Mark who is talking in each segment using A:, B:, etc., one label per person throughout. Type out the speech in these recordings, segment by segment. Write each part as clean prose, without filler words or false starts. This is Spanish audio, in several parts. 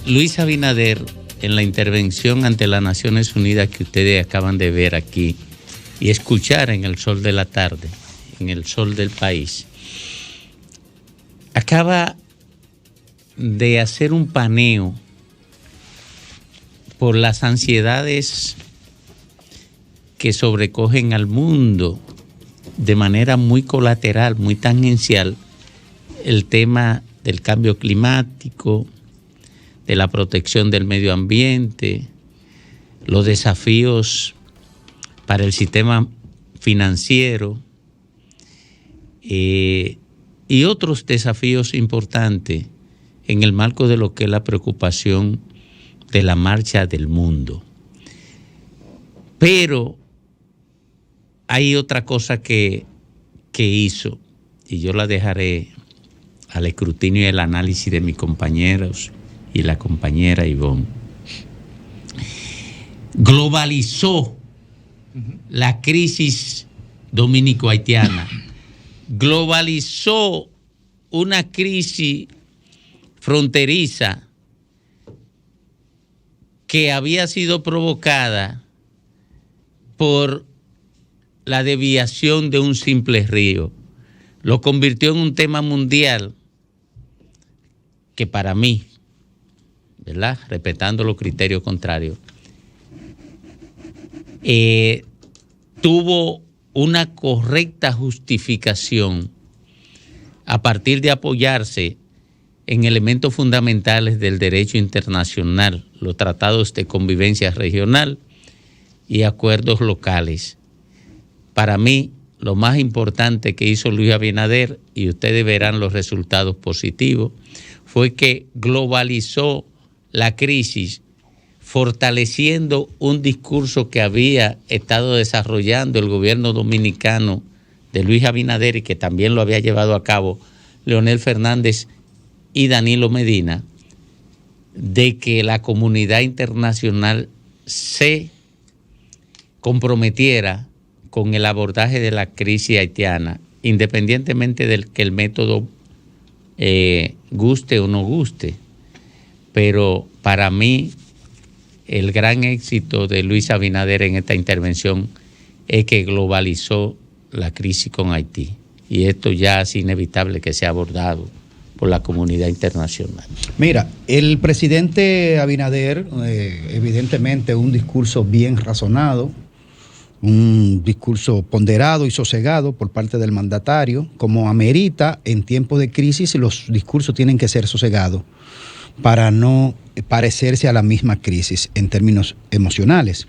A: Luis Abinader, en la intervención ante las Naciones Unidas que ustedes acaban de ver aquí y escuchar en el sol de la tarde, en el sol del país, acaba de hacer un paneo por las ansiedades que sobrecogen al mundo de manera muy colateral, muy tangencial, el tema del cambio climático, de la protección del medio ambiente, los desafíos para el sistema financiero y otros desafíos importantes en el marco de lo que es la preocupación de la marcha del mundo. Pero hay otra cosa que hizo, y yo la dejaré al escrutinio y el análisis de mis compañeros y la compañera Ivonne. Globalizó la crisis dominico-haitiana, globalizó una crisis fronteriza que había sido provocada por la desviación de un simple río. Lo convirtió en un tema mundial que para mí, ¿verdad?, respetando los criterios contrarios, tuvo una correcta justificación a partir de apoyarse en elementos fundamentales del derecho internacional, los tratados de convivencia regional y acuerdos locales. Para mí, lo más importante que hizo Luis Abinader, y ustedes verán los resultados positivos, fue que globalizó la crisis, fortaleciendo un discurso que había estado desarrollando el gobierno dominicano de Luis Abinader y que también lo había llevado a cabo Leonel Fernández y Danilo Medina, de que la comunidad internacional se comprometiera con el abordaje de la crisis haitiana, independientemente del que el método guste o no guste. Pero para mí el gran éxito de Luis Abinader en esta intervención es que globalizó la crisis con Haití. Y esto ya es inevitable que sea abordado por la comunidad internacional.
B: Mira, el presidente Abinader, evidentemente un discurso bien razonado, un discurso ponderado y sosegado por parte del mandatario, como amerita en tiempos de crisis, los discursos tienen que ser sosegados para no parecerse a la misma crisis en términos emocionales.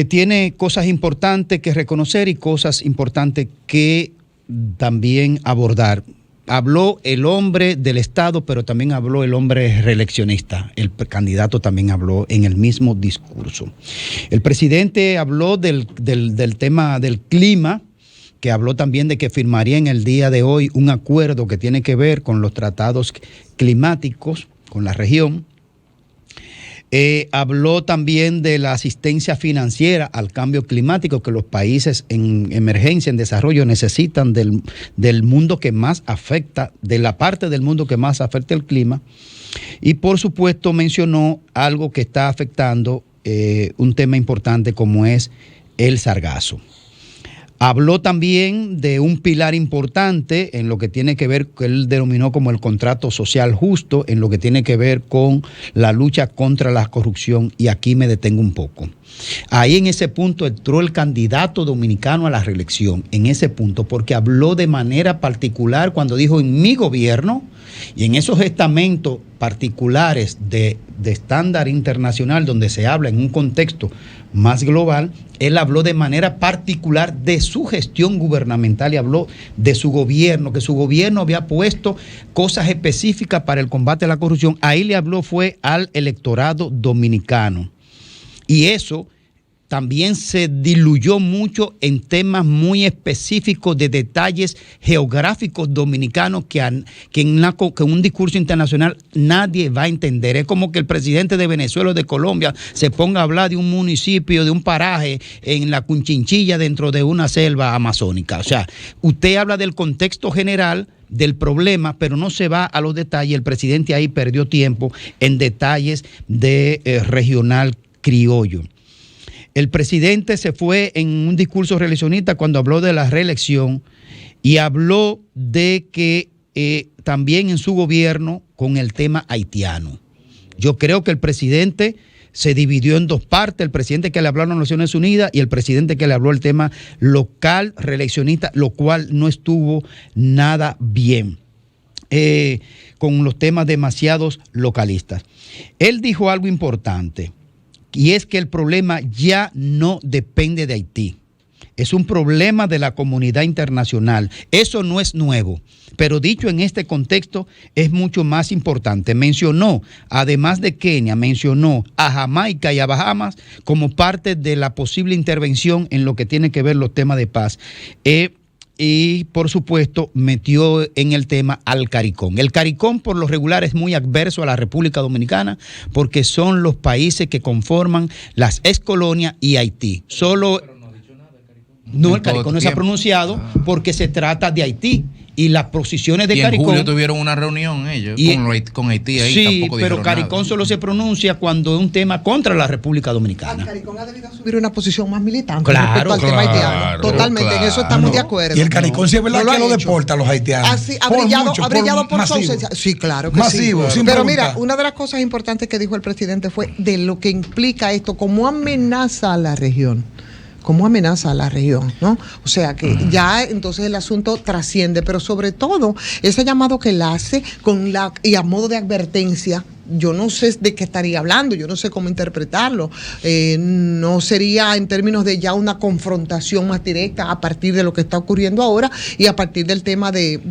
B: Tiene cosas importantes que reconocer y cosas importantes que también abordar. Habló el hombre del Estado, pero también habló el hombre reeleccionista. El candidato también habló en el mismo discurso. El presidente habló del tema del clima, que habló también de que firmaría en el día de hoy un acuerdo que tiene que ver con los tratados climáticos con la región. Habló también de la asistencia financiera al cambio climático que los países en emergencia, en desarrollo, necesitan del mundo que más afecta, de la parte del mundo que más afecta el clima. Y por supuesto mencionó algo que está afectando un tema importante como es el sargazo. Habló también de un pilar importante en lo que tiene que ver, que él denominó como el contrato social justo, en lo que tiene que ver con la lucha contra la corrupción, y aquí me detengo un poco. Ahí en ese punto entró el candidato dominicano a la reelección, en ese punto, porque habló de manera particular cuando dijo en mi gobierno, y en esos estamentos particulares de estándar internacional donde se habla en un contexto más global, él habló de manera particular de su gestión gubernamental y habló de su gobierno, que su gobierno había puesto cosas específicas para el combate a la corrupción. Ahí le habló fue al electorado dominicano. Y eso también se diluyó mucho en temas muy específicos de detalles geográficos dominicanos que en un discurso internacional nadie va a entender. Es como que el presidente de Venezuela o de Colombia se ponga a hablar de un municipio, de un paraje en la Cunchinchilla dentro de una selva amazónica. O sea, usted habla del contexto general del problema, pero no se va a los detalles. El presidente ahí perdió tiempo en detalles de regional criollo. El presidente se fue en un discurso reeleccionista cuando habló de la reelección y habló de que también en su gobierno con el tema haitiano. Yo creo que el presidente se dividió en dos partes, el presidente que le habló a las Naciones Unidas y el presidente que le habló el tema local reeleccionista, lo cual no estuvo nada bien, con los temas demasiados localistas. Él dijo algo importante, y es que el problema ya no depende de Haití. Es un problema de la comunidad internacional. Eso no es nuevo, pero dicho en este contexto es mucho más importante. Mencionó, además de Kenia, mencionó a Jamaica y a Bahamas como parte de la posible intervención en lo que tiene que ver los temas de paz. Y por supuesto metió en el tema al CARICOM. El CARICOM por lo regular es muy adverso a la República Dominicana porque son los países que conforman las excolonias y Haití. Solo... No, el CARICOM no se ha pronunciado porque se trata de Haití y las posiciones de CARICOM.
C: En julio tuvieron una reunión ellos con Haití ahí.
B: Sí, pero CARICOM solo se pronuncia cuando es un tema contra la República Dominicana.
D: CARICOM ha debido subir una posición más militante
B: respecto
D: al tema haitiano. Totalmente, en eso estamos de acuerdo.
E: Y el CARICOM sí es verdad que lo deporta a los haitianos.
D: Así, ha brillado por su ausencia. Sí, claro que
E: masivo,
D: sí. Pero mira, una de las cosas importantes que dijo el presidente fue de lo que implica esto, como amenaza a la región. Cómo amenaza a la región, ¿no? O sea que ya entonces el asunto trasciende, pero sobre todo ese llamado que él hace y a modo de advertencia. Yo no sé de qué estaría hablando, yo no sé cómo interpretarlo. No sería en términos de ya una confrontación más directa a partir de lo que está ocurriendo ahora y a partir del tema del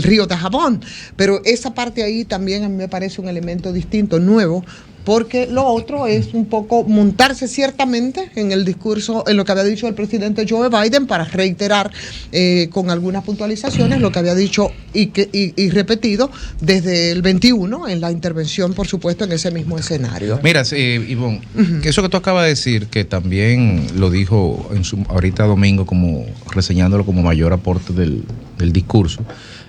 D: río de Jabón. Pero esa parte ahí también a mí me parece un elemento distinto, nuevo, porque lo otro es un poco montarse ciertamente en el discurso, en lo que había dicho el presidente Joe Biden para reiterar con algunas puntualizaciones lo que había dicho y repetido desde el 21 en la intervención, por supuesto, en ese mismo escenario.
C: Mira, Ivonne, que eso que tú acabas de decir, que también lo dijo ahorita domingo, como reseñándolo como mayor aporte del discurso,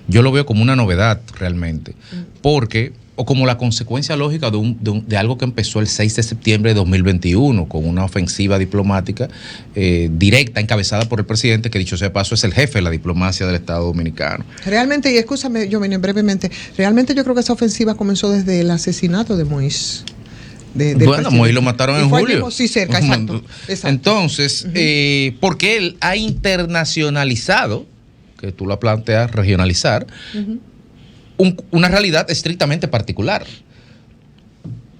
C: yo lo veo como una novedad realmente, porque... o como la consecuencia lógica de algo que empezó el 6 de septiembre de 2021 con una ofensiva diplomática directa, encabezada por el presidente, que dicho sea de paso es el jefe de la diplomacia del Estado Dominicano.
D: Realmente, y escúchame, yo vine brevemente, realmente yo creo que esa ofensiva comenzó desde el asesinato de Moïse.
C: Bueno, Moïse lo mataron en julio.
D: Mismo, sí, cerca, exacto.
C: Entonces, porque él ha internacionalizado, que tú la planteas, regionalizar, una realidad estrictamente particular.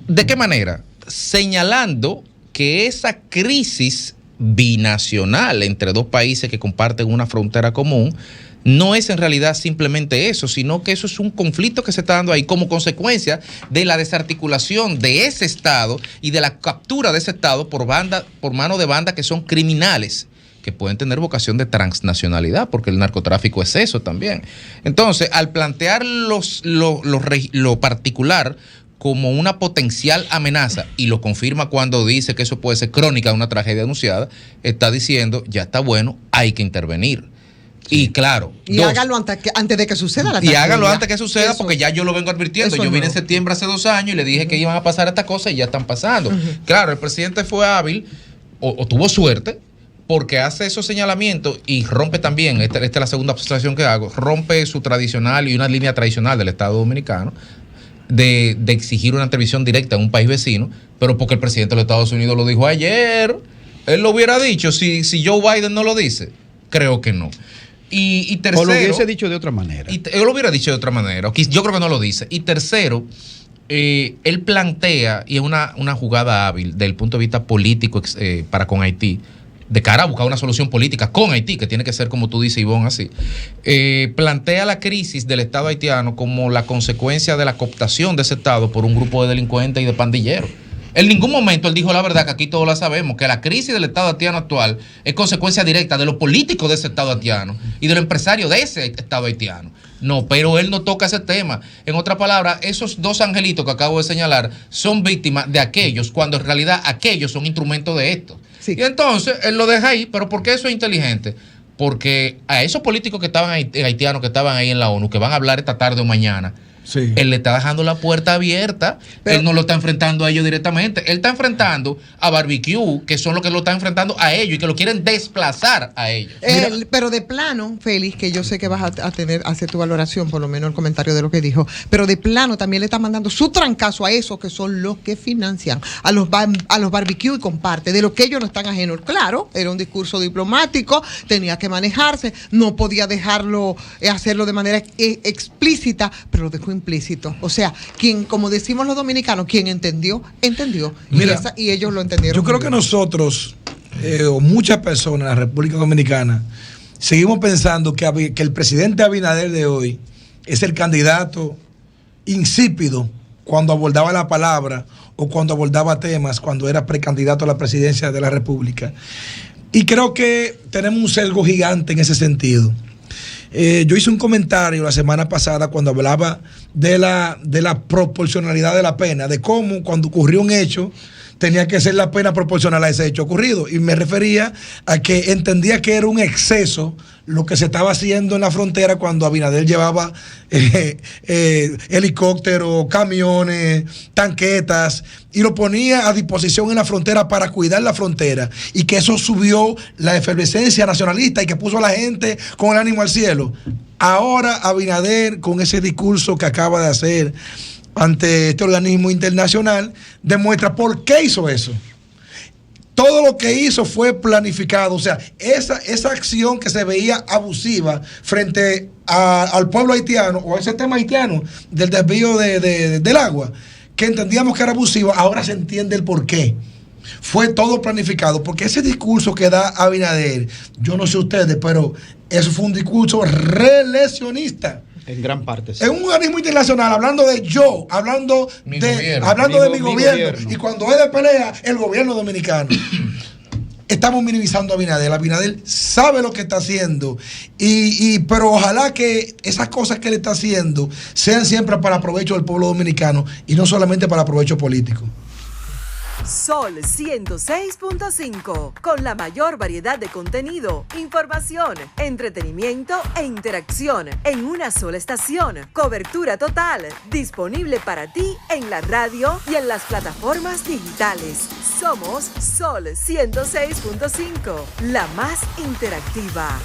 C: ¿De qué manera? Señalando que esa crisis binacional entre dos países que comparten una frontera común no es en realidad simplemente eso, sino que eso es un conflicto que se está dando ahí como consecuencia de la desarticulación de ese Estado y de la captura de ese Estado por mano de bandas que son criminales, que pueden tener vocación de transnacionalidad, porque el narcotráfico es eso también. Entonces, al plantear lo particular como una potencial amenaza, y lo confirma cuando dice que eso puede ser crónica de una tragedia anunciada, está diciendo, ya está bueno, hay que intervenir. Sí. Y claro.
D: Y hágalo antes de que suceda la tragedia.
C: Y hágalo antes de que suceda, porque ya yo lo vengo advirtiendo. Yo vine en septiembre hace 2 años y le dije que iban a pasar estas cosas y ya están pasando. Claro, el presidente fue hábil o tuvo suerte, porque hace esos señalamientos y rompe también, esta es la segunda observación que hago, rompe su tradicional y una línea tradicional del Estado Dominicano de exigir una intervención directa en un país vecino, pero porque el presidente de los Estados Unidos lo dijo ayer, él lo hubiera dicho, si Joe Biden no lo dice, creo que no. Y tercero...
B: o lo hubiese dicho de otra manera.
C: Él lo hubiera dicho de otra manera, yo creo que no lo dice. Y tercero, él plantea, y es una jugada hábil desde el punto de vista político para con Haití, de cara a buscar una solución política con Haití, que tiene que ser, como tú dices, Ivonne, así. Plantea la crisis del Estado haitiano como la consecuencia de la cooptación de ese Estado por un grupo de delincuentes y de pandilleros. En ningún momento él dijo la verdad, que aquí todos la sabemos, que la crisis del Estado haitiano actual es consecuencia directa de los políticos de ese Estado haitiano y de los empresarios de ese Estado haitiano. No, pero él no toca ese tema. En otras palabras, esos dos angelitos que acabo de señalar son víctimas de aquellos, cuando en realidad aquellos son instrumentos de esto. Sí. Y entonces él lo deja ahí, pero ¿por qué eso es inteligente? Porque a esos políticos que estaban haitianos, que estaban ahí en la ONU, que van a hablar esta tarde o mañana, sí, él le está dejando la puerta abierta. Pero él no lo está enfrentando a ellos directamente. Él está enfrentando a Barbecue, que son los que lo están enfrentando a ellos y que lo quieren desplazar a ellos.
D: Pero de plano, Félix, que yo sé que vas a hacer tu valoración, por lo menos el comentario de lo que dijo, pero de plano también le está mandando su trancazo a esos que son los que financian a los Barbecue y comparte, de lo que ellos no están ajenos. Claro, era un discurso diplomático, tenía que manejarse, no podía dejarlo, hacerlo de manera explícita, pero lo dejó implícito. O sea, quien, como decimos los dominicanos, quien entendió. Mira, y ellos lo entendieron.
E: Yo creo que nosotros, o muchas personas en la República Dominicana, seguimos pensando que el presidente Abinader de hoy es el candidato insípido cuando abordaba la palabra o cuando abordaba temas, cuando era precandidato a la presidencia de la República. Y creo que tenemos un sesgo gigante en ese sentido. Yo hice un comentario la semana pasada cuando hablaba de la proporcionalidad de la pena, de cómo cuando ocurrió un hecho tenía que ser la pena proporcional a ese hecho ocurrido. Y me refería a que entendía que era un exceso lo que se estaba haciendo en la frontera cuando Abinader llevaba helicópteros, camiones, tanquetas, y lo ponía a disposición en la frontera para cuidar la frontera, y que eso subió la efervescencia nacionalista y que puso a la gente con el ánimo al cielo. Ahora Abinader, con ese discurso que acaba de hacer ante este organismo internacional, demuestra por qué hizo eso. Todo lo que hizo fue planificado. O sea, esa acción que se veía abusiva frente al pueblo haitiano, o ese tema haitiano del desvío del agua, que entendíamos que era abusivo, ahora se entiende el por qué. Fue todo planificado, porque ese discurso que da Abinader, yo no sé ustedes, pero eso fue un discurso reeleccionista.
B: En gran parte.
E: Sí. Es un organismo internacional hablando de yo, hablando de mi gobierno. Y cuando es de pelea, el gobierno dominicano. Estamos minimizando a Abinader. Abinader sabe lo que está haciendo. Pero ojalá que esas cosas que él está haciendo sean siempre para provecho del pueblo dominicano y no solamente para provecho político.
F: Sol 106.5, con la mayor variedad de contenido, información, entretenimiento e interacción en una sola estación. Cobertura total, disponible para ti en la radio y en las plataformas digitales. Somos Sol 106.5, la más interactiva.